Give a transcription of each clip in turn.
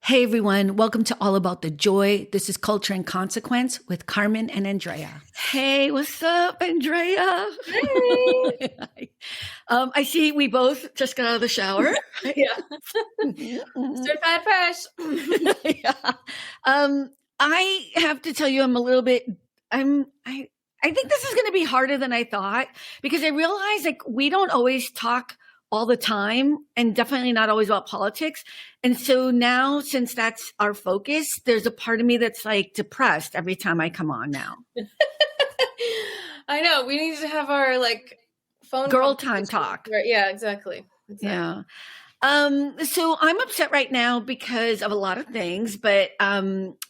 Hey everyone, welcome to All About the Joy. This is Culture and Consequence with Carmen and Andrea. Hey, what's up, Andrea? Hey. I see we both just got out of the shower. Yeah. Certified fresh. Yeah. I have to tell you, I think this is going to be harder than I thought because I realize like we don't always talk all the time and definitely not always about politics. And so now, since that's our focus, there's a part of me that's like depressed every time I come on now. I know. We need to have our like phone girl time talk. Yeah, exactly. Yeah. So I'm upset right now because of a lot of things, but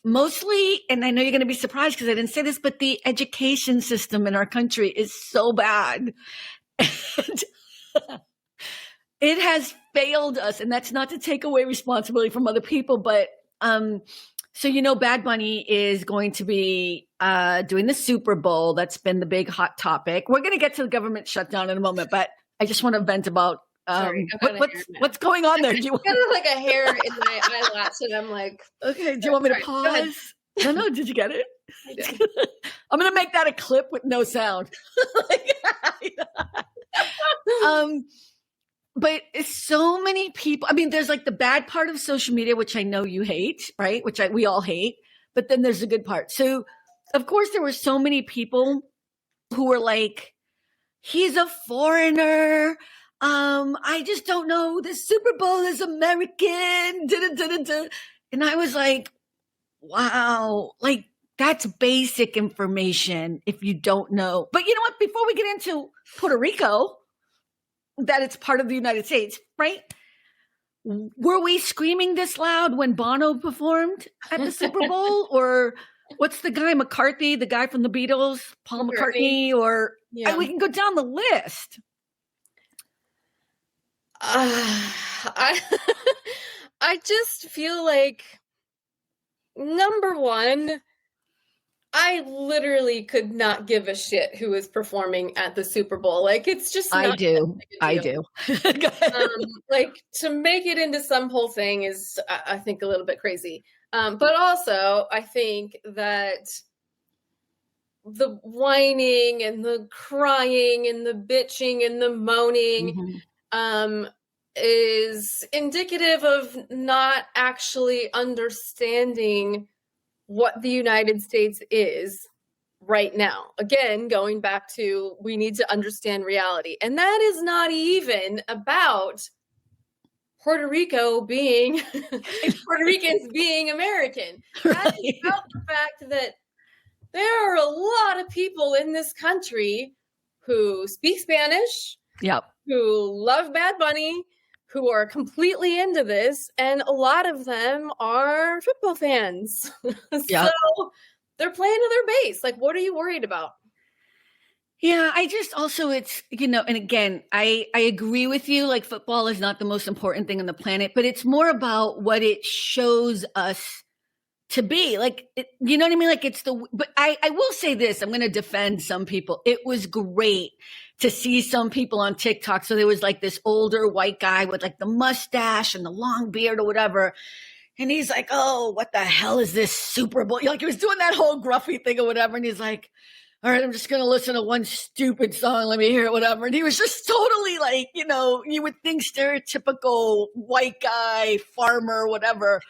mostly, and I know you're going to be surprised because I didn't say this, but the education system in our country is so bad. It has failed us, and that's not to take away responsibility from other people, but so Bad Bunny is going to be doing the Super Bowl. That's been the big hot topic. We're going to get to the government shutdown in a moment, but I just want to vent about what's going on there. Do you want like a hair in my eyelash, and I'm like, okay. Do you want me to pause? No. Did you get it? I did. I'm going to make that a clip with no sound. But it's so many people. I mean, there's like the bad part of social media, which I know you hate, right? We all hate. But then there's the good part. So, of course, there were so many people who were like, he's a foreigner. I just don't know. The Super Bowl is American. And I was like, wow, like that's basic information if you don't know. But you know what? Before we get into Puerto Rico, that it's part of the United States, right? Were we screaming this loud when Bono performed at the Super Bowl? Or what's the guy, McCartney, the guy from the Beatles, Paul McCartney? Or we can go down the list. I just feel like, number one, I literally could not give a shit who is performing at the Super Bowl. Like, it's just not I do. Like, to make it into some whole thing is, I think, a little bit crazy. But also, I think that the whining and the crying and the bitching and the moaning is indicative of not actually understanding what the United States is right now. Again, going back to, we need to understand reality. And that is not even about Puerto Rico being, Puerto Ricans being American. That is about the fact that there are a lot of people in this country who speak Spanish, who love Bad Bunny, who are completely into this, and a lot of them are football fans. So they're playing to their base. Like, what are you worried about? Yeah, I just also, it's, and again, I agree with you, like football is not the most important thing on the planet, but it's more about what it shows us to be. Like, you know what I mean? Like but I will say this, I'm going to defend some people. It was great to see some people on TikTok. So there was like this older white guy with like the mustache and the long beard or whatever. And he's like, oh, what the hell is this Super Bowl? Like he was doing that whole gruffy thing or whatever. And he's like, all right, I'm just going to listen to one stupid song. Let me hear it, whatever. And he was just totally like, you would think stereotypical white guy, farmer, whatever.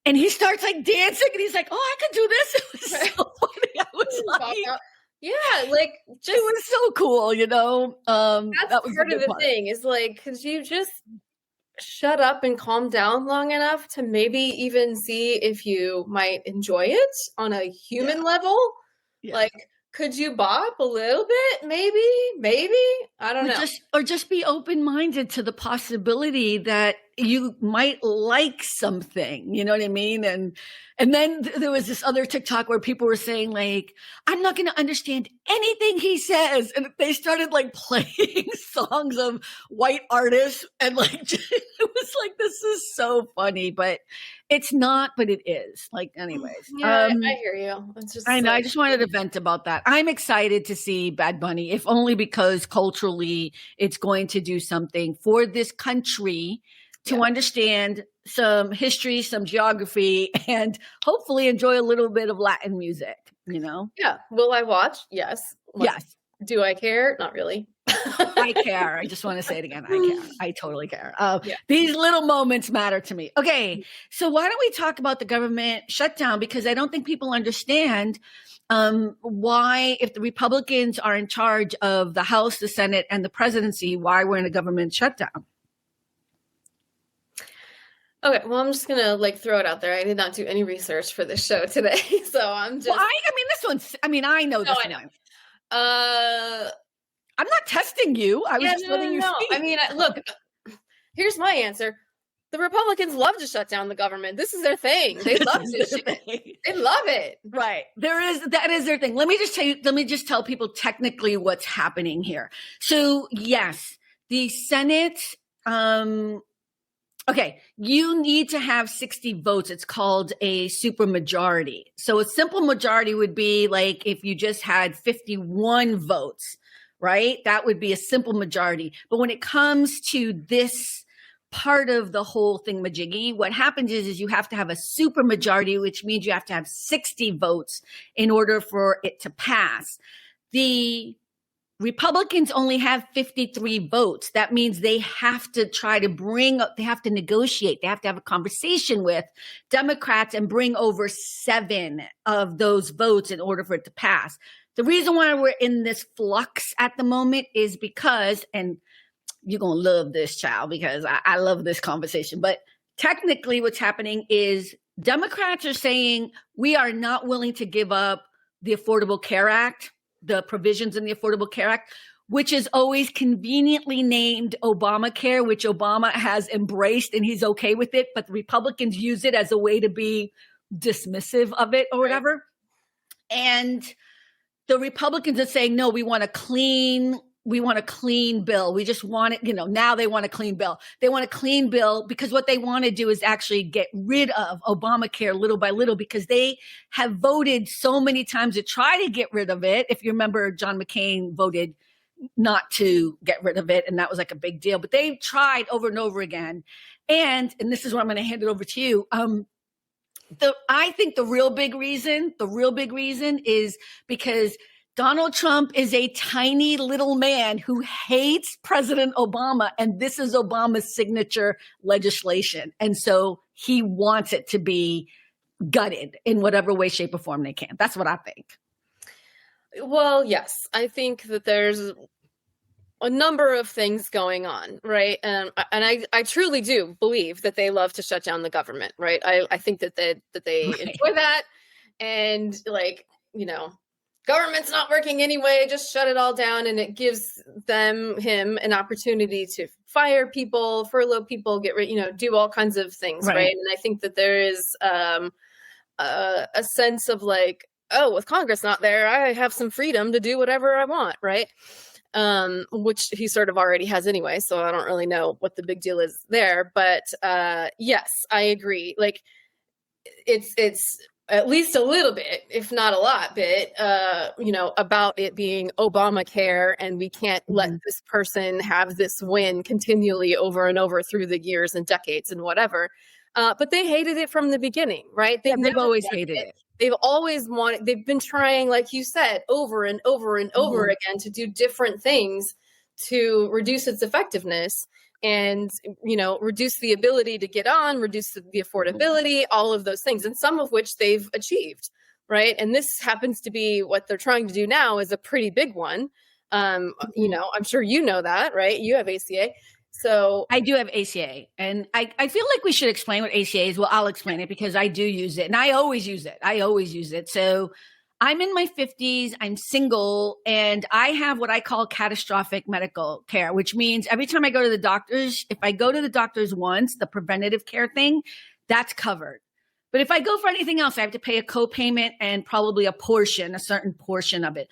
And he starts like dancing and he's like, oh, I could do this. It was so funny. I was like, yeah, like just, it was so cool, That's that was part of the thing is like, could you just shut up and calm down long enough to maybe even see if you might enjoy it on a human level? Yeah. Like, could you bop a little bit? Maybe. I don't know. Or just be open-minded to the possibility that you might like something, you know what I mean? And then there was this other TikTok where people were saying like, I'm not going to understand anything he says. And they started like playing songs of white artists. And like, it was like, this is so funny, but it's not, but it is. Like, anyways. Yeah, I hear you. It's just I know. I just wanted to vent about that. I'm excited to see Bad Bunny, if only because culturally it's going to do something for this country to understand some history, some geography, and hopefully enjoy a little bit of Latin music, Yeah. Will I watch? Yes. Yes. Do I care? Not really. I care. I just want to say it again. I care. I totally care. These little moments matter to me. Okay. So why don't we talk about the government shutdown? Because I don't think people understand why, if the Republicans are in charge of the House, the Senate, and the presidency, why we're in a government shutdown. Okay, well, I'm just gonna throw it out there. I did not do any research for this show today, so I'm just. Well, I know this one. I'm not testing you. I was just letting you speak. I mean, look, here's my answer. The Republicans love to shut down the government. This is their thing. They love this shit. They love it. Right. That is their thing. Let me just tell people technically what's happening here. So yes, the Senate, okay, you need to have 60 votes. It's called a supermajority. So a simple majority would be like if you just had 51 votes, right? That would be a simple majority. But when it comes to this part of the whole thingamajiggy, what happens is you have to have a supermajority, which means you have to have 60 votes in order for it to pass. The Republicans only have 53 votes. That means they have to they have to negotiate. They have to have a conversation with Democrats and bring over 7 of those votes in order for it to pass. The reason why we're in this flux at the moment is because, and you're going to love this, child, because I love this conversation. But technically what's happening is Democrats are saying we are not willing to give up the Affordable Care Act, the provisions in the Affordable Care Act, which is always conveniently named Obamacare, which Obama has embraced and he's okay with it. But the Republicans use it as a way to be dismissive of it or whatever. And the Republicans are saying, no, we want a clean bill. We just want it, now they want a clean bill. They want a clean bill because what they want to do is actually get rid of Obamacare little by little, because they have voted so many times to try to get rid of it. If you remember, John McCain voted not to get rid of it, and that was like a big deal. But they've tried over and over again. And this is where I'm going to hand it over to you. I think the real big reason is because Donald Trump is a tiny little man who hates President Obama, and this is Obama's signature legislation. And so he wants it to be gutted in whatever way, shape, or form they can. That's what I think. Well, yes, I think that there's a number of things going on, right? And I truly do believe that they love to shut down the government, right? I think that they enjoy that, and government's not working anyway, just shut it all down, and it gives him an opportunity to fire people, furlough people, get rid, do all kinds of things, right? And I think that there is a sense of with Congress not there, I have some freedom to do whatever I want, right? Which he sort of already has anyway, so I don't really know what the big deal is there. But yes, I agree. It's at least a little bit, if not a lot bit, about it being Obamacare, and we can't let this person have this win continually over and over through the years and decades and whatever. But they hated it from the beginning, right? They've always hated it. They've always they've been trying, like you said, over and over and over again to do different things to reduce its effectiveness and, reduce the ability to get on, reduce the affordability, all of those things, and some of which they've achieved, right? And this happens to be what they're trying to do now is a pretty big one. I'm sure you know that, right? You have ACA. So I do have ACA, and I feel like we should explain what ACA is. Well, I'll explain it because I do use it, and I always use it. So I'm in my 50s, I'm single, and I have what I call catastrophic medical care, which means every time I go to the doctors, if I go to the doctors once, the preventative care thing, that's covered. But if I go for anything else, I have to pay a copayment and probably a certain portion of it.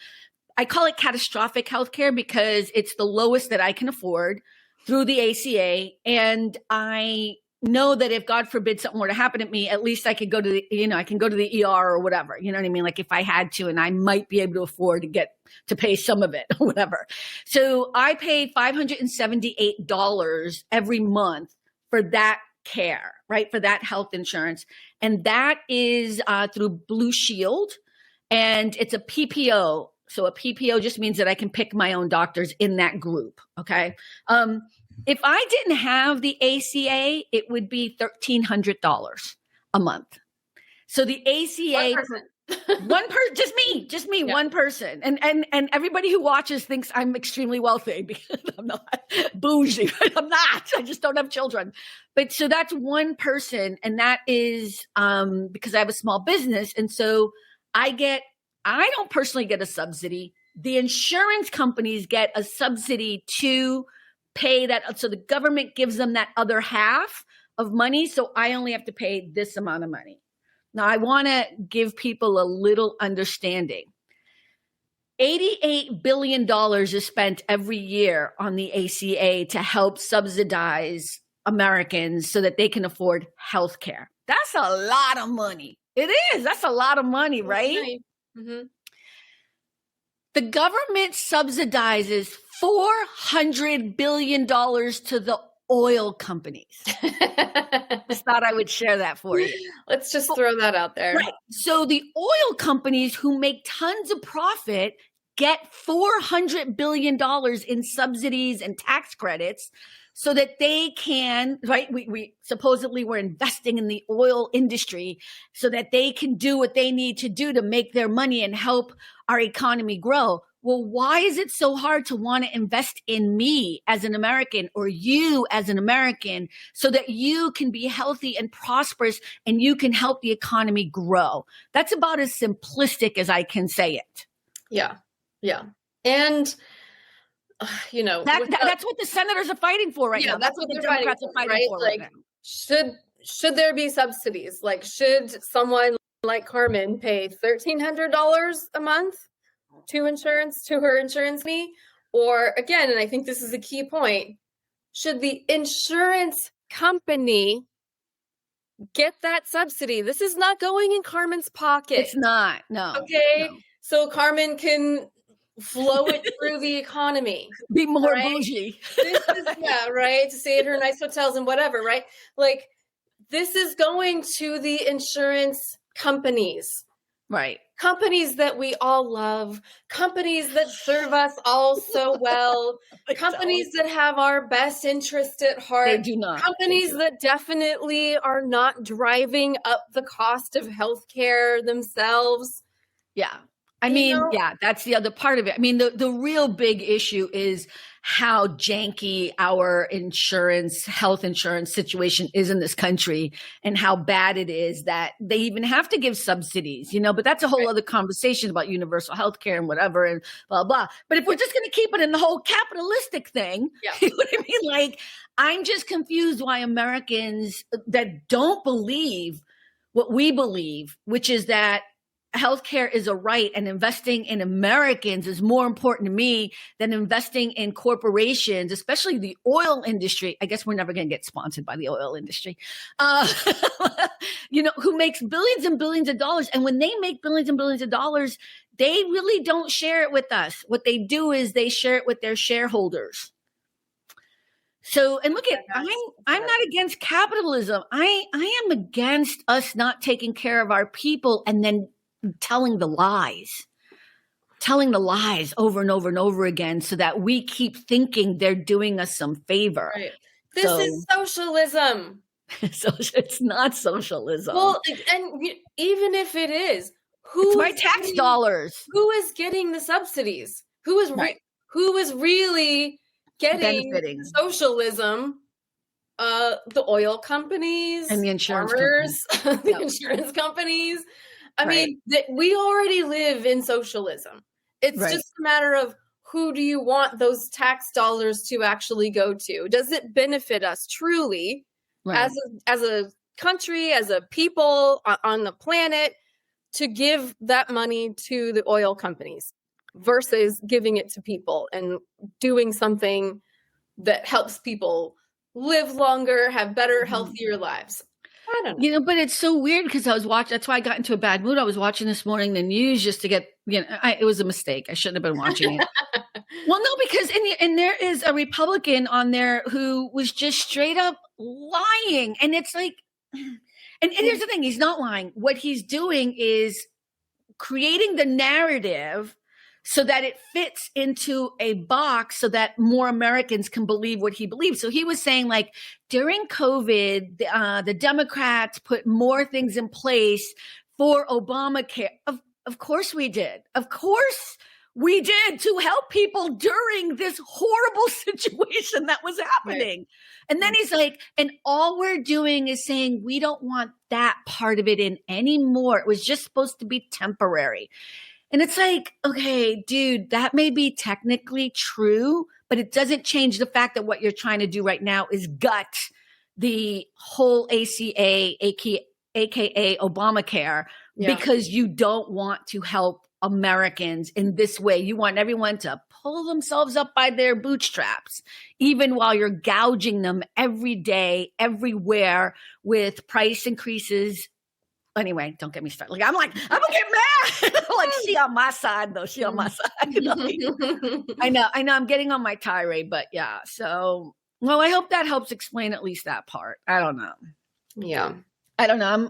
I call it catastrophic healthcare because it's the lowest that I can afford through the ACA. And I know that if God forbid something were to happen to me, at least I could go to I can go to the ER or whatever, you know what I mean? Like if I had to, and I might be able to afford to pay some of it or whatever. So I pay $578 every month for that care, right? For that health insurance. And that is through Blue Shield. And it's a PPO. So a PPO just means that I can pick my own doctors in that group. Okay. If I didn't have the ACA, it would be $1,300 a month. So the ACA, one person, just me, yeah. One person. And everybody who watches thinks I'm extremely wealthy because I'm not bougie. I'm not, I just don't have children. But so that's one person. And that is because I have a small business. And so I don't personally get a subsidy. The insurance companies get a subsidy to pay that. So the government gives them that other half of money. So I only have to pay this amount of money. Now, I want to give people a little understanding. $88 billion is spent every year on the ACA to help subsidize Americans so that they can afford health care. That's a lot of money. It is. That's a lot of money, right? Mm-hmm. The government subsidizes $400 billion to the oil companies. Just thought I would share that for you. Let's just throw that out there. Right. So the oil companies who make tons of profit get $400 billion in subsidies and tax credits so that they can, right? We supposedly we're investing in the oil industry so that they can do what they need to do to make their money and help our economy grow. Well, why is it so hard to want to invest in me as an American or you as an American so that you can be healthy and prosperous and you can help the economy grow? That's about as simplistic as I can say it. Yeah. Yeah. And, that's what the senators are fighting for right now. That's what the Democrats are fighting for right now. Should there be subsidies? Like, should someone like Carmen pay $1,300 a month to her insurance fee? Or again, and I think this is a key point, should the insurance company get that subsidy? This is not going in Carmen's pocket. It's not. No. Okay. No. So Carmen can flow it through the economy. Be more bougie. Right. To stay at her nice hotels and whatever, right? Like, this is going to the insurance companies. Right. Companies that we all love, companies that serve us all so well, companies that have our best interest at heart. They do not. Companies that definitely are not driving up the cost of healthcare themselves. Yeah. That's the other part of it. I mean, the real big issue is how janky our health insurance situation is in this country and how bad it is that they even have to give subsidies, but that's a whole other conversation about universal health care and whatever and blah, blah. But if we're just going to keep it in the whole capitalistic thing, you know what I mean? Like, I'm just confused why Americans that don't believe what we believe, which is that healthcare is a right and investing in Americans is more important to me than investing in corporations, especially the oil industry. I guess we're never going to get sponsored by the oil industry, who makes billions and billions of dollars. And when they make billions and billions of dollars, they really don't share it with us. What they do is they share it with their shareholders. So, and look at, I'm not against capitalism. I am against us not taking care of our people and then telling the lies over and over and over again so that we keep thinking they're doing us some favor. Right. This is socialism. So it's not socialism. Well, and even if it is, it's my tax dollars. Who is getting the subsidies? Who is really getting benefiting socialism? The oil companies and the insurance farmers, the insurance companies. I mean, we already live in socialism. It's just a matter of who do you want those tax dollars to actually go to? Does it benefit us truly as a country, as a people on the planet to give that money to the oil companies versus giving it to people and doing something that helps people live longer, have better, healthier lives? I don't know. But it's so weird because I was watching. That's why I got into a bad mood. I was watching this morning the news just to get. It was a mistake. I shouldn't have been watching it. Well, no, because and there is a Republican on there who was just straight up lying. And it's like, and here's the thing, he's not lying. What he's doing is creating the narrative so that it fits into a box so that more Americans can believe what he believes. So he was saying, like, during COVID, the Democrats put more things in place for Obamacare. Of course we did. Of course we did, to help people during this horrible situation that was happening. Right. And then he's like, and all we're doing is saying we don't want that part of it in anymore. It was just supposed to be temporary. And it's like, okay, dude, that may be technically true, but it doesn't change the fact that what you're trying to do right now is gut the whole ACA, aka Obamacare, because you don't want to help Americans in this way. You want everyone to pull themselves up by their bootstraps, even while you're gouging them every day, everywhere, with price increases. Anyway, don't get me started. Like, I'm gonna get mad. Like, she on my side, though. She on my side. I know. I'm getting on my tirade, but yeah. So, well, I hope that helps explain at least that part. I don't know. Yeah. I don't know.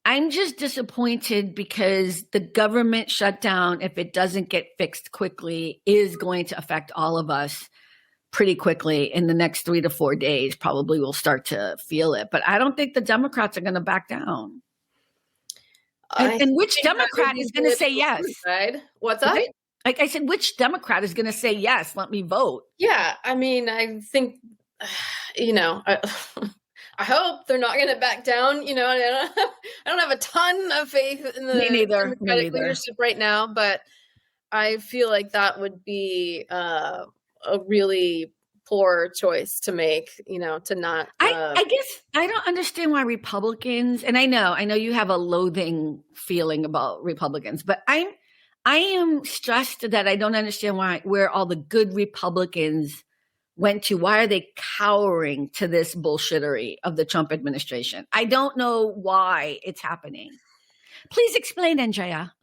I'm just disappointed because the government shutdown, if it doesn't get fixed quickly, is going to affect all of us pretty quickly. In the next 3 to 4 days, probably we'll start to feel it. But I don't think the Democrats are going to back down. And which Democrat is going to say yes? Right? What's up? Like I said, which Democrat is going to say yes? Let me vote. Yeah. I mean, I think, I hope they're not going to back down. I don't have a ton of faith in the Democratic leadership right now, but I feel like that would be a really poor choice to make, to not. I guess I don't understand why Republicans, and I know you have a loathing feeling about Republicans, but I am stressed that I don't understand where all the good Republicans went to. Why are they cowering to this bullshittery of the Trump administration? I don't know why it's happening. Please explain, Andrea.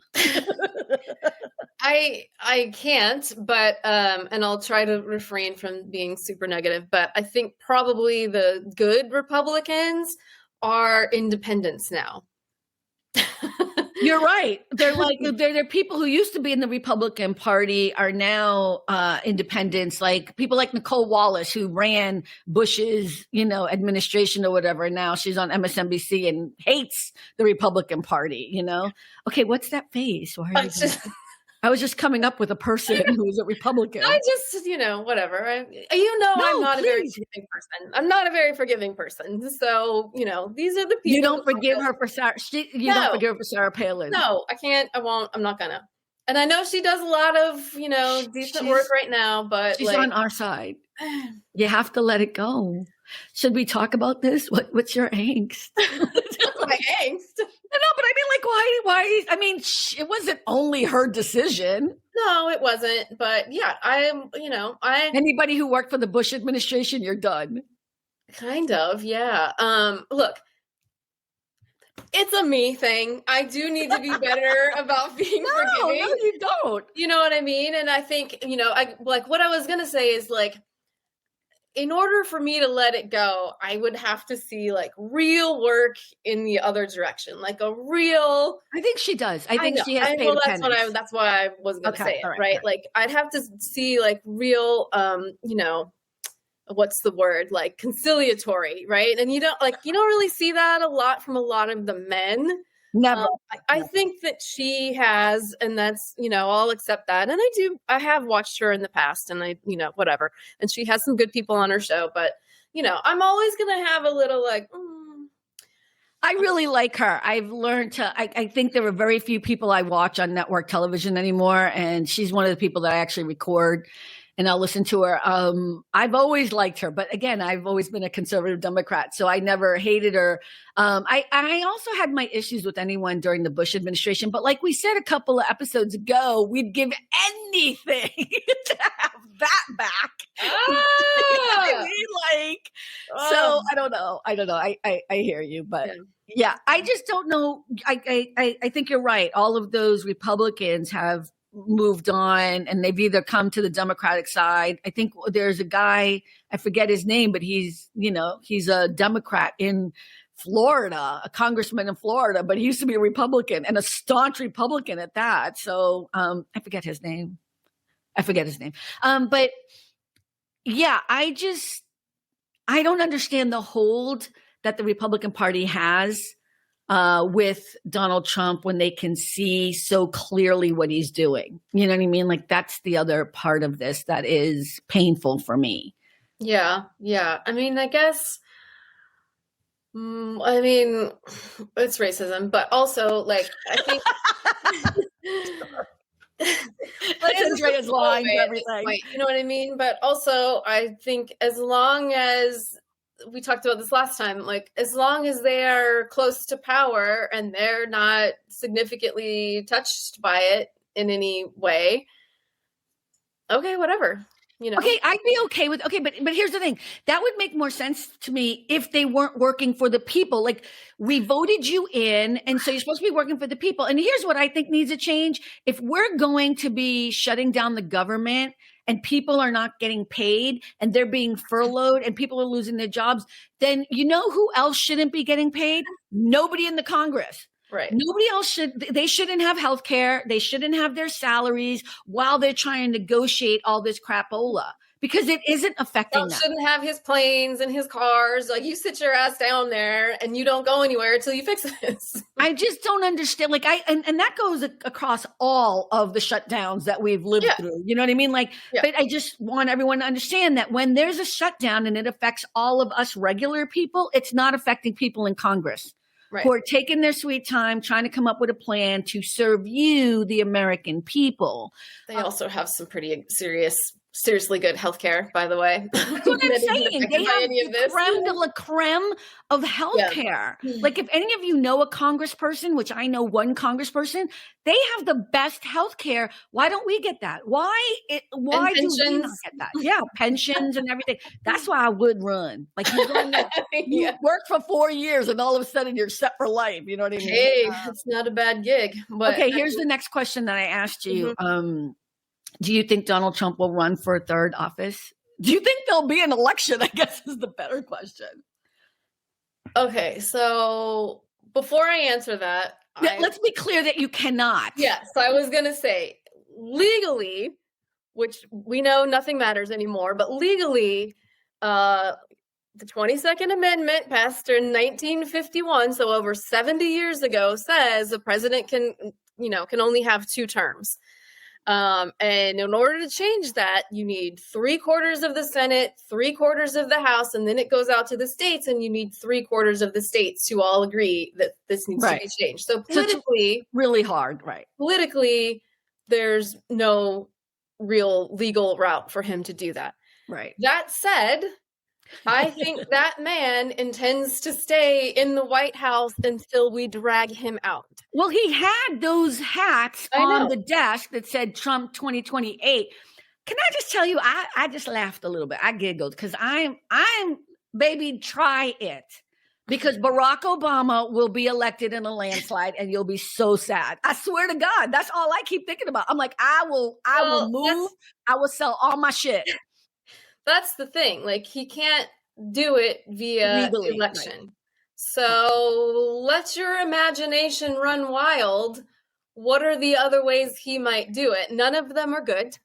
I can't, but and I'll try to refrain from being super negative, but I think probably the good Republicans are independents now. You're right. They're like, they're people who used to be in the Republican Party are now independents, like people like Nicole Wallace, who ran Bush's, administration or whatever. Now she's on MSNBC and hates the Republican Party, Okay, what's that face? Why are you I was just coming up with a person who's a Republican. I just, whatever. I'm not a very forgiving person. I'm not a very forgiving person. So, these are the people. You don't forgive her for Sarah. Don't forgive her for Sarah Palin. No, I can't. I won't. I'm not gonna. And I know she does a lot of, decent work right now, but she's on our side. You have to let it go. Should we talk about this? What's your angst? My angst. No, but I mean, like, why? I mean, it wasn't only her decision. No, it wasn't. But yeah, anybody who worked for the Bush administration, you're done. Kind of, yeah. Look, it's a me thing. I do need to be better about being forgiving. No, you don't. You know what I mean? And I think, what I was going to say is, like, in order for me to let it go, I would have to see, like, real work in the other direction, like a real. I think she does. I think she has paid attention. That's why I wasn't going to say it, right? Like, I'd have to see, like, real, what's the word? Like, conciliatory, right? And you don't really see that a lot from a lot of the men. Never. I think that she has, and that's, I'll accept that. And I have watched her in the past, and whatever. And she has some good people on her show, but, I'm always going to have a little, like, I really like her. I've learned I think there are very few people I watch on network television anymore. And she's one of the people that I actually record and I'll listen to her. I've always liked her, but again, I've always been a conservative Democrat, so I never hated her. I also had my issues with anyone during the Bush administration, but like we said a couple of episodes ago, we'd give anything to have that back. So I don't know. I hear you, but yeah, I just don't know. I think you're right. All of those Republicans have moved on and they've either come to the Democratic side. I think there's a guy, I forget his name, but he's a Democrat in Florida, a congressman in Florida, but he used to be a Republican and a staunch Republican at that. So I forget his name. But yeah, I don't understand the hold that the Republican Party has with Donald Trump when they can see so clearly what he's doing. You know what I mean? Like, that's the other part of this that is painful for me. Yeah. I mean, I guess, it's racism, but also, like, I think That's Andrea's line for everything. You know what I mean? But also, I think as long as we talked about this last time, like, as long as they are close to power and they're not significantly touched by it in any way, okay, whatever. You know? Okay, I'd be okay with, but here's the thing. That would make more sense to me if they weren't working for the people. Like, we voted you in, and so you're supposed to be working for the people. And here's what I think needs to change. If we're going to be shutting down the government and people are not getting paid and they're being furloughed and people are losing their jobs, then you know who else shouldn't be getting paid? Nobody in the Congress. Right. Nobody else they shouldn't have health care. They shouldn't have their salaries while they're trying to negotiate all this crapola, because it isn't affecting them. Shouldn't have his planes and his cars. Like, you sit your ass down there and you don't go anywhere until you fix this. I just don't understand. Like, and that goes across all of the shutdowns that we've lived through. You know what I mean? Like, but I just want everyone to understand that when there's a shutdown and it affects all of us regular people, it's not affecting people in Congress. Right. Who are taking their sweet time trying to come up with a plan to serve you, the American people. They also have some pretty seriously good healthcare, by the way. That's what I'm saying. They have the creme de la creme of healthcare. Yeah. Like, if any of you know a congressperson, which I know one congressperson, they have the best healthcare. Why don't we get that? Why do we not get that? Yeah, pensions and everything. That's why I would run. Like, you work for 4 years and all of a sudden you're set for life. You know what I mean? Hey, it's not a bad gig. But okay, here's the next question that I asked you. Mm-hmm. Do you think Donald Trump will run for a third office? Do you think there'll be an election? I guess is the better question. Okay, so before I answer that, let's be clear that you cannot. Yes, I was going to say, legally, which we know nothing matters anymore, but legally, the 22nd Amendment passed in 1951, so over 70 years ago, says the president can only have 2 terms. And in order to change that, you need 3/4 of the Senate, 3/4 of the House, and then it goes out to the states, and you need 3/4 of the states to all agree that this needs to be changed. So politically, really hard, right? Politically, there's no real legal route for him to do that. Right. That said, I think that man intends to stay in the White House until we drag him out. Well, he had those hats on the desk that said Trump 2028. Can I just tell you, I just laughed a little bit. I giggled because I'm baby, try it. Because Barack Obama will be elected in a landslide and you'll be so sad. I swear to God, that's all I keep thinking about. I'm like, I will move. I will sell all my shit. That's the thing. Like, he can't do it via legally, election. Right. So let your imagination run wild. What are the other ways he might do it? None of them are good.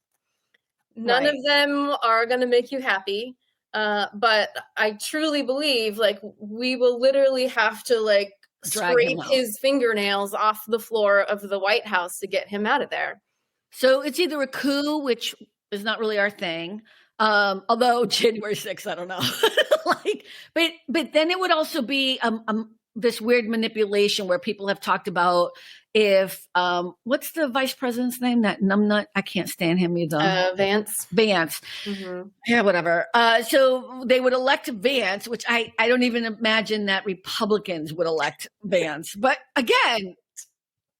None of them are going to make you happy. But I truly believe, like, we will literally have to, like, scrape his fingernails off the floor of the White House to get him out of there. So it's either a coup, which is not really our thing. Although January 6th, I don't know. But then it would also be this weird manipulation where people have talked about if what's the vice president's name? That numbnut? I can't stand him either. Vance. Mm-hmm. Yeah, whatever. So they would elect Vance, which I don't even imagine that Republicans would elect Vance. But again,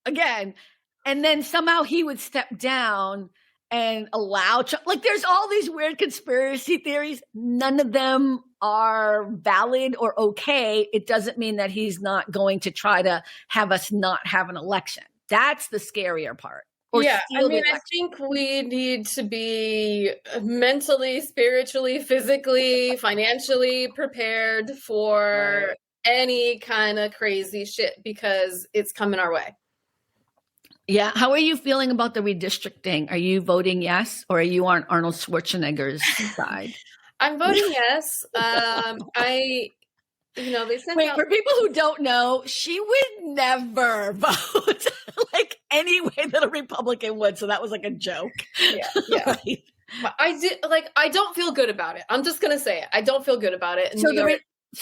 and then somehow he would step down and allow Trump. Like, there's all these weird conspiracy theories. None of them are valid or okay. It doesn't mean that he's not going to try to have us not have an election. That's the scarier part. or Yeah, I steal the mean, I election? think we need to be mentally, spiritually, physically, financially prepared for Right. any kind of crazy shit because it's coming our way. Yeah. How are you feeling about the redistricting? Are you voting yes, or are you on Arnold Schwarzenegger's side? I'm voting yes. They sent Wait, out. for people who don't know, she would never vote like any way that a Republican would. So that was like a joke. Yeah, yeah. Right. I don't feel good about it. I'm just gonna say it. I don't feel good about it. And So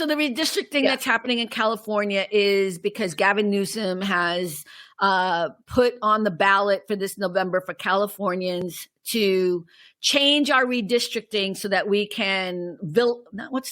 the redistricting Yeah. that's happening in California is because Gavin Newsom has put on the ballot for this November for Californians to change our redistricting so that we can nullify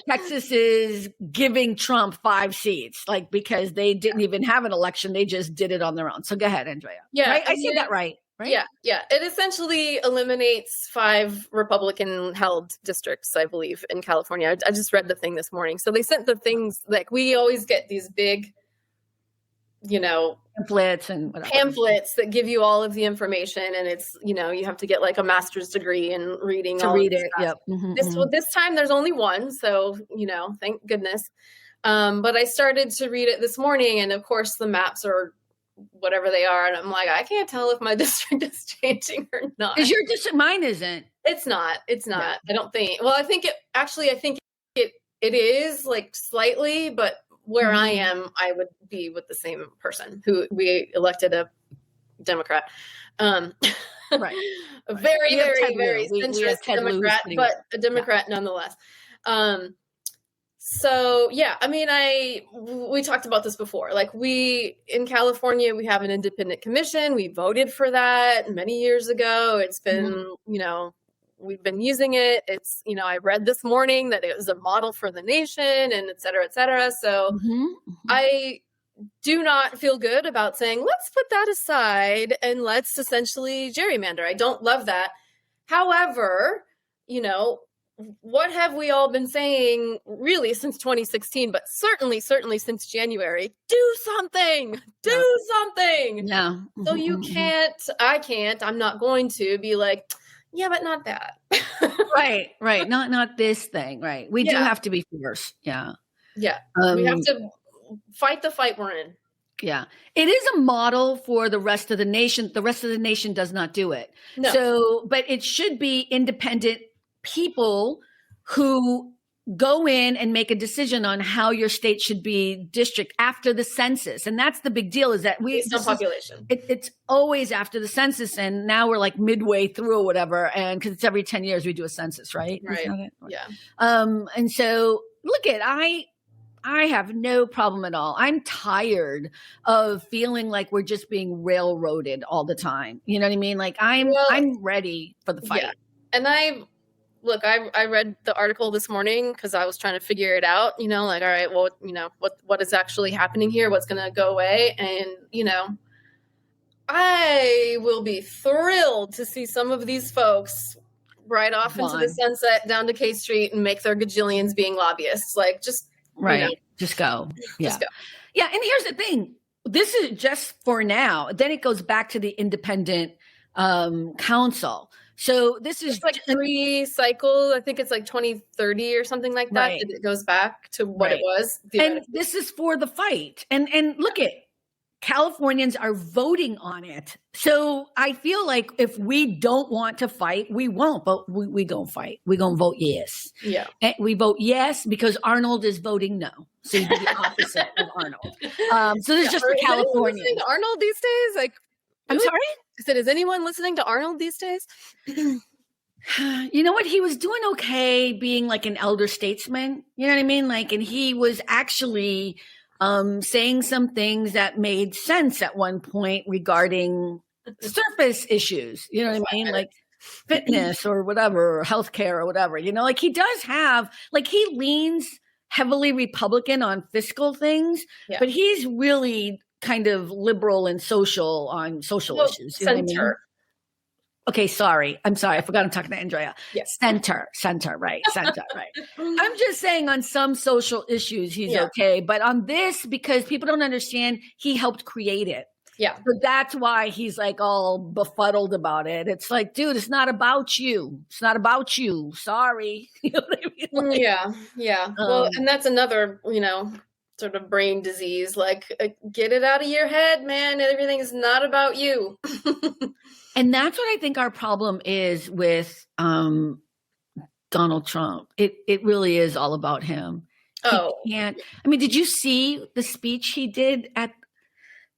Texas's giving Trump 5 seats, like, because they didn't even have an election. They just did it on their own. So go ahead, Andrea. Yeah, Right? I said that right? Yeah. It essentially eliminates 5 Republican-held districts, I believe, in California. I just read the thing this morning. So they sent the things, like, we always get these big, pamphlets and whatever. pamphlets that give you all of the information, and it's, you have to get like a master's degree in reading To all read of it. stuff. Yep. This time there's only one, so thank goodness. But I started to read it this morning, and of course the maps are whatever they are, and I'm like, I can't tell if my district is changing or not. Is your district? Mine isn't. It's not. Yeah. I don't think. Well, I think it is, like, slightly, but where I am, I would be with the same person who we elected, a Democrat. Right. A very, We have very, Ted very Lieu. We have centrist Ted Lieu Democrat, pretty but well. a Democrat nonetheless. So yeah, I mean, we talked about this before. Like, we in California, we have an independent commission. We voted for that many years ago. It's been, we've been using it. It's, I read this morning that it was a model for the nation, and et cetera, et cetera. So I do not feel good about saying, let's put that aside and let's essentially gerrymander. I don't love that. However, what have we all been saying really since 2016, but certainly since January? Do something. Yeah. So I can't, I'm not going to be like, yeah, but not that. Right. Not this thing. Right. We do have to be fierce. Yeah. Yeah. We have to fight the fight we're in. Yeah. It is a model for the rest of the nation. The rest of the nation does not do it. No. So, but it should be independent people who go in and make a decision on how your state should be district after the census. And that's the big deal, is that based on population. It's always after the census. And now we're like midway through or whatever. And because it's every 10 years we do a census, right? Right. Yeah. And so I have no problem at all. I'm tired of feeling like we're just being railroaded all the time. You know what I mean? Like, I'm ready for the fight. Yeah. And I read the article this morning because I was trying to figure it out, like, all right, well, what is actually happening here? What's going to go away? And, I will be thrilled to see some of these folks ride off into the sunset down to K Street and make their gajillions being lobbyists. Like, just, right. Just go. Yeah. Just go. Yeah. And here's the thing. This is just for now. Then it goes back to the independent council. So this is like 3 cycle. I think it's like 2030 or something like that. Right. It goes back to what it was. And this is for the fight. And look at Californians are voting on it. So I feel like if we don't want to fight, we won't, but we gonna fight. We gonna vote yes. Yeah. And we vote yes because Arnold is voting no. So you do the opposite of Arnold. So this is just for California. Listening to Arnold these days? Like, I'm sorry? I said, is anyone listening to Arnold these days? You know what? He was doing okay being like an elder statesman. You know what I mean? Like, and he was actually saying some things that made sense at one point regarding surface issues. You know what I mean? Like fitness or whatever, or healthcare or whatever. Like he does have, like, he leans heavily Republican on fiscal things, but he's really kind of liberal and social on social issues. You know what I mean? Okay, sorry. I'm sorry. I forgot I'm talking to Andrea. Yes. Center, right. Center, right. I'm just saying on some social issues, he's okay. But on this, because people don't understand, he helped create it. Yeah. So that's why he's like all befuddled about it. It's like, dude, it's not about you. It's not about you. Sorry. You know what I mean? Like, yeah. Well, and that's another, sort of brain disease. Like, get it out of your head, man. Everything is not about you. And that's what I think our problem is with Donald Trump. It really is all about him. He can't. I mean, did you see the speech he did at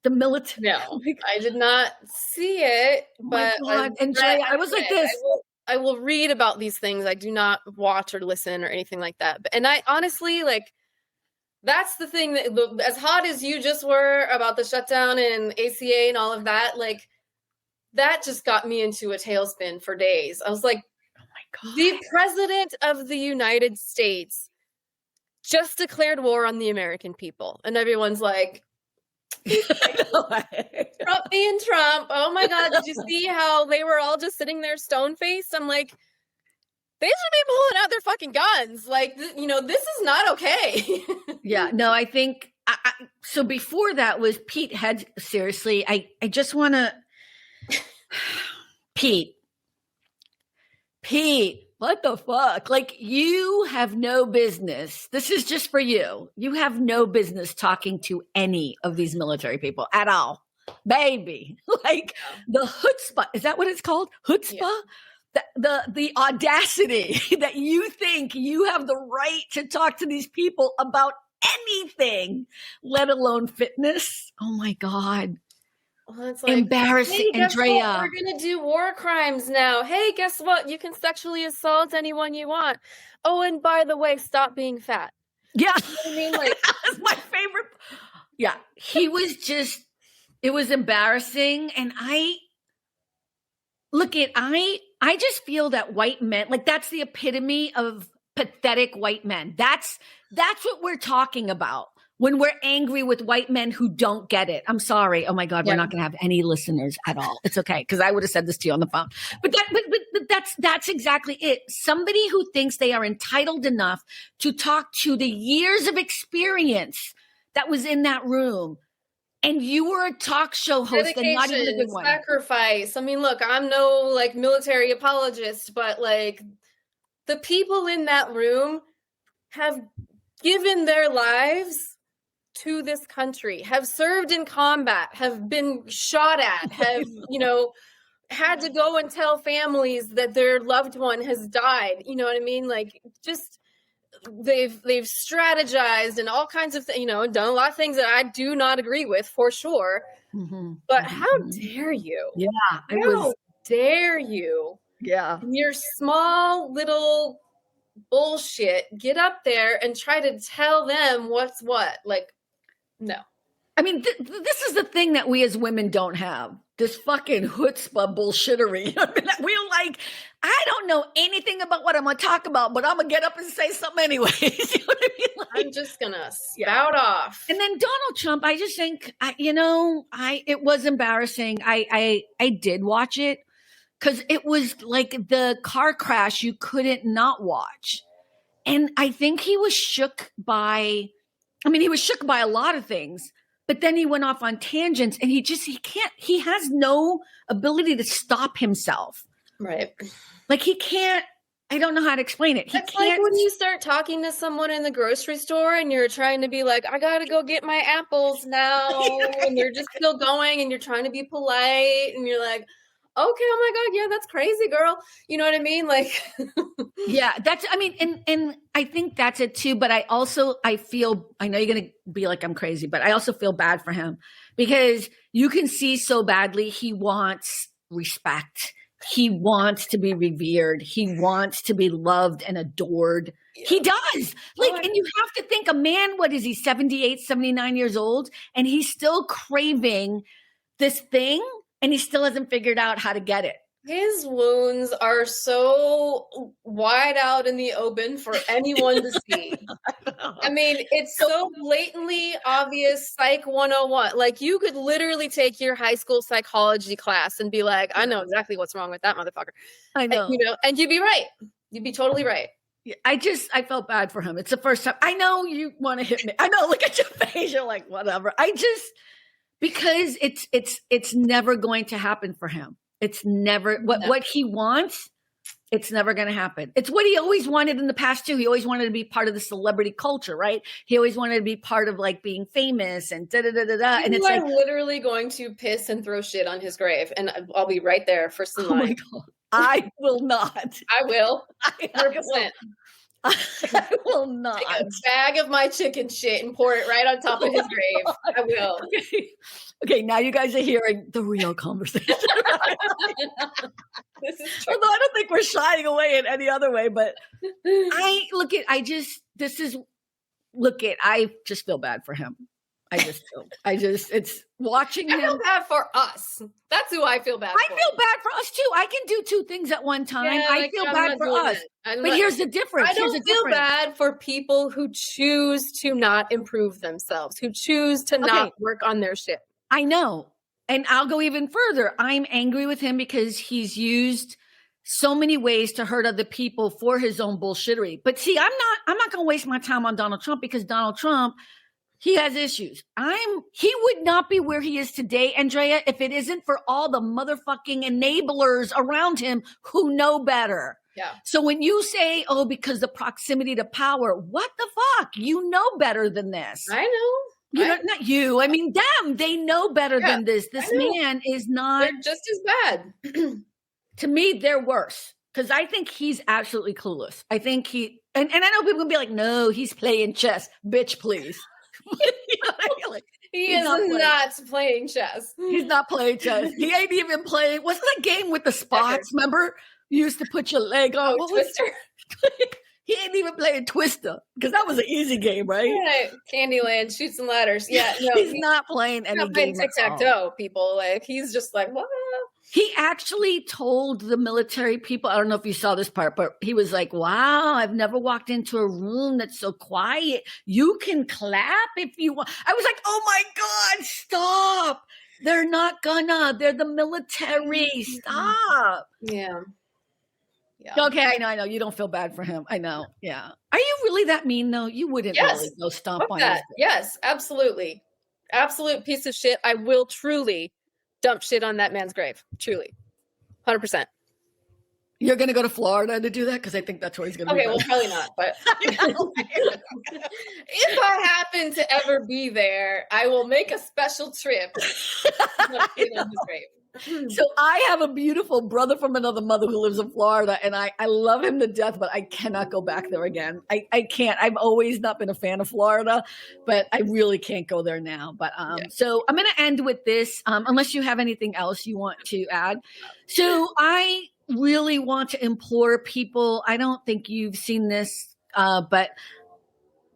the military? No, I did not see it. But I was like this. I will read about these things. I do not watch or listen or anything like that. And I honestly, like, that's the thing that, as hot as you just were about the shutdown and ACA and all of that, like, that just got me into a tailspin for days. I was like, oh my God. The president of the United States just declared war on the American people. And everyone's like, Trump being Trump. Oh my God, did you see how they were all just sitting there stone-faced? I'm like, they should be pulling out their fucking guns. Like, this is not okay. Yeah, no, I think, so before that was Pete seriously, I just want to, Pete, what the fuck? Like, you have no business. This is just for you. You have no business talking to any of these military people at all, baby. Like, the chutzpah, is that what it's called? Chutzpah? Yeah. The audacity that you think you have the right to talk to these people about anything, let alone fitness. Oh my God. Well, it's like, embarrassing, hey, Andrea. We're going to do war crimes now. Hey, guess what? You can sexually assault anyone you want. Oh, and by the way, stop being fat. Yeah. You know what I mean? Like, that's my favorite. Yeah. He was just, it was embarrassing. And I just feel that white men, like, that's the epitome of pathetic white men. That's what we're talking about when we're angry with white men who don't get it. I'm sorry. Oh my God, we're not going to have any listeners at all. It's okay, because I would have said this to you on the phone. But that's exactly it. Somebody who thinks they are entitled enough to talk to the years of experience that was in that room. And you were a talk show host and not even a good one. Sacrifice. I mean, look, I'm no like military apologist, but like, the people in that room have given their lives to this country, have served in combat, have been shot at, have, had to go and tell families that their loved one has died. You know what I mean? Like, just, they've strategized and all kinds of things, done a lot of things that I do not agree with, for sure. Mm-hmm. But how dare you? Yeah. How dare you? Yeah. Your small little bullshit, get up there and try to tell them what's what. Like, no. I mean, this is the thing that we as women don't have. This fucking chutzpah bullshittery. I mean, we're like, I don't know anything about what I'm going to talk about, but I'm going to get up and say something anyways. You know what I mean? Like, I'm just going to spout off. And then Donald Trump, I just think, it was embarrassing. I did watch it because it was like the car crash you couldn't not watch. And I think he was shook by a lot of things. But then he went off on tangents and he has no ability to stop himself. Right. Like, he can't, I don't know how to explain it. It's like when you start talking to someone in the grocery store and you're trying to be like, I got to go get my apples now. And you're just still going and you're trying to be polite and you're like, okay, oh my God, yeah, that's crazy, girl. You know what I mean? Like, yeah, and I think that's it too. But I know you're going to be like, I'm crazy, but I also feel bad for him because you can see so badly he wants respect. He wants to be revered. He wants to be loved and adored. Yeah. He does. And you have to think, a man, what is he, 78, 79 years old? And he's still craving this thing. And he still hasn't figured out how to get it. His wounds are so wide out in the open for anyone to see. I mean, it's so blatantly obvious, Psych 101. Like, you could literally take your high school psychology class and be like, I know exactly what's wrong with that motherfucker. I know. And you'd be right. You'd be totally right. I felt bad for him. It's the first time. I know you want to hit me. I know, look at your face. You're like, whatever. Because it's never going to happen for him. It's never what he wants. It's never going to happen. It's what he always wanted in the past too. He always wanted to be part of the celebrity culture, right? He always wanted to be part of like being famous and da da da da da. And it's like literally going to piss and throw shit on his grave, and I'll be right there first in line. Oh my God. I will not. I will. 100%. I will not. Take a bag of my chicken shit and pour it right on top of his grave. I will. Okay, now you guys are hearing the real conversation. This is true. Although I don't think we're shying away in any other way, but I just feel bad for him. It's watching him. I feel bad for us. That's who I feel bad for. I feel bad for us too. I can do two things at one time. Yeah, I feel bad for us. But here's the difference. I don't feel bad for people who choose to not improve themselves, who choose to not work on their shit. I know. And I'll go even further. I'm angry with him because he's used so many ways to hurt other people for his own bullshittery. But see, I'm not going to waste my time on Donald Trump because Donald Trump, he has issues. He would not be where he is today, Andrea, if it isn't for all the motherfucking enablers around him who know better. Yeah. So when you say, oh, because the proximity to power, what the fuck? You know better than this. I know. Not you. I mean, them. They know better than this. This man is not. They're just as bad. To me, they're worse. Because I think he's absolutely clueless. I think and I know people can be like, no, he's playing chess. Bitch, please. He is not playing chess. He's not playing chess. He ain't even playing. What's the game with the spots? Remember? You used to put your leg on. Oh, Twister. He ain't even playing Twister because that was an easy game, right? Yeah, Candyland, shoots and ladders. Yeah, no, he's not playing any not game. Playing tic-tac-toe, people. Like, he's just like, what? He actually told the military people, I don't know if you saw this part, but he was like, wow, I've never walked into a room that's so quiet. You can clap if you want. I was like, oh my God, stop. They're not gonna. They're the military. Stop. Yeah. Okay, I know. You don't feel bad for him. I know. Yeah. Are you really that mean, though? You wouldn't really go stomp on that. Yes, absolutely. Absolute piece of shit. I will truly dump shit on that man's grave. Truly. 100%. You're going to go to Florida to do that? Because I think that's where he's going to be. Okay, well, probably not. But if I happen to ever be there, I will make a special trip to shit on his grave. So I have a beautiful brother from another mother who lives in Florida, and I love him to death, but I cannot go back there again. I can't. I've always not been a fan of Florida, but I really can't go there now. But So I'm going to end with this, unless you have anything else you want to add. So I really want to implore people. I don't think you've seen this, but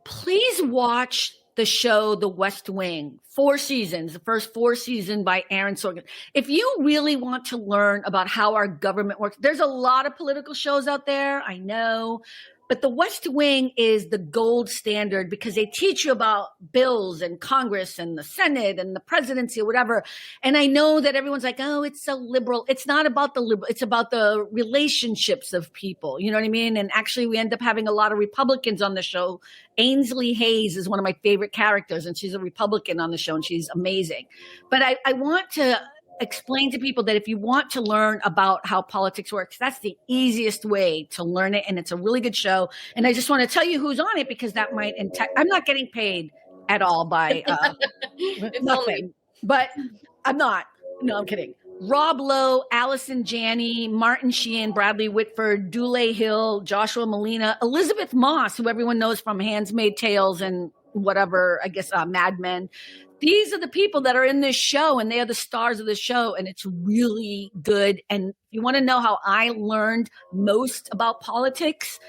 please watch the show The West Wing, 4 seasons, the first 4 seasons by Aaron Sorkin. If you really want to learn about how our government works, there's a lot of political shows out there, I know, but The West Wing is the gold standard because they teach you about bills and Congress and the Senate and the presidency or whatever. And I know that everyone's like, oh, it's so liberal. It's not about the liberal. It's about the relationships of people. You know what I mean? And actually, we end up having a lot of Republicans on the show. Ainsley Hayes is one of my favorite characters, and she's a Republican on the show, and she's amazing. But I want to explain to people that if you want to learn about how politics works, that's the easiest way to learn it. And it's a really good show. And I just want to tell you who's on it because that might, I'm not getting paid at all by nothing, but I'm not. No, I'm kidding. Rob Lowe, Allison Janney, Martin Sheehan, Bradley Whitford, Dule Hill, Joshua Molina, Elizabeth Moss, who everyone knows from Handmaid's Tales and whatever, I guess, Mad Men. These are the people that are in this show, and they are the stars of the show, and it's really good. And if you want to know how I learned most about politics,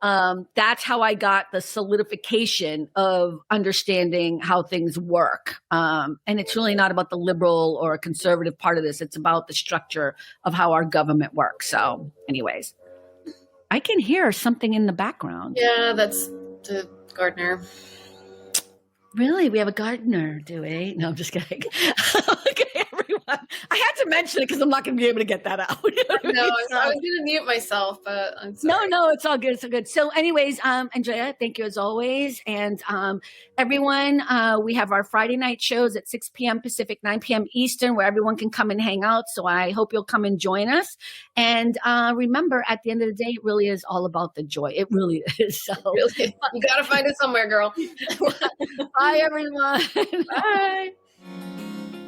that's how I got the solidification of understanding how things work. And it's really not about the liberal or conservative part of this. It's about the structure of how our government works. So anyways, I can hear something in the background. Yeah, that's the gardener. Really? We have a gardener, do we? No, I'm just kidding. Okay, everyone. I had to mention it because I'm not going to be able to get that out. You know what I No, mean? I was going to mute myself, but I'm sorry. No, it's all good. It's all good. So anyways, Andrea, thank you as always. And everyone, we have our Friday night shows at 6 p.m. Pacific, 9 p.m. Eastern, where everyone can come and hang out. So I hope you'll come and join us. And remember, at the end of the day, it really is all about the joy. It really is. So Really, you got to find it somewhere, girl. bye, everyone. Bye.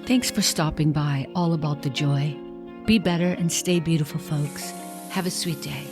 Thanks for stopping by. All About the Joy. Be better and stay beautiful, folks. Have a sweet day.